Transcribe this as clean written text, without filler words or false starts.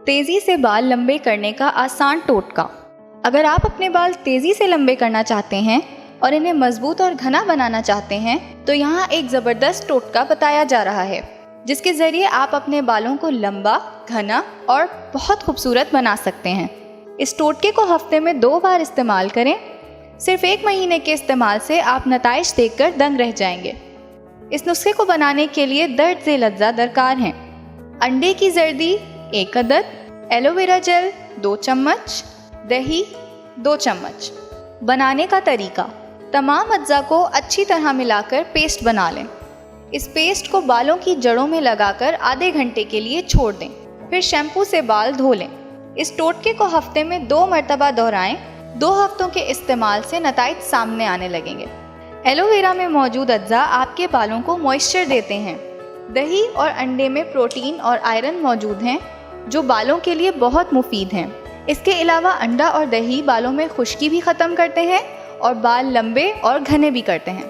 तेज़ी से बाल लंबे करने का आसान टोटका। अगर आप अपने बाल तेज़ी से लंबे करना चाहते हैं और इन्हें मजबूत और घना बनाना चाहते हैं तो यहाँ एक ज़बरदस्त टोटका बताया जा रहा है, जिसके ज़रिए आप अपने बालों को लंबा, घना और बहुत खूबसूरत बना सकते हैं। इस टोटके को हफ्ते में 2 बार इस्तेमाल करें। सिर्फ 1 महीने के इस्तेमाल से आप नताइज देखकर दंग रह जाएंगे। इस नुस्खे को बनाने के लिए दर्ज अज्जा दरकार हैं। अंडे की जर्दी 1 अदद, एलोवेरा जेल 2 चम्मच, दही 2 चम्मच। बनाने का तरीका, तमाम अज्जा को अच्छी तरह मिलाकर पेस्ट बना लें। इस पेस्ट को बालों की जड़ों में लगाकर आधे घंटे के लिए छोड़ दें, फिर शैम्पू से बाल धो लें। इस टोटके को हफ्ते में 2 मरतबा दोहराएं। 2 हफ्तों के इस्तेमाल से नताइज सामने आने लगेंगे। एलोवेरा में मौजूद अज्जा आपके बालों को मॉइस्चर देते हैं। दही और अंडे में प्रोटीन और आयरन मौजूद हैं जो बालों के लिए बहुत मुफीद हैं। इसके अलावा अंडा और दही बालों में खुश्की भी ख़त्म करते हैं और बाल लंबे और घने भी करते हैं।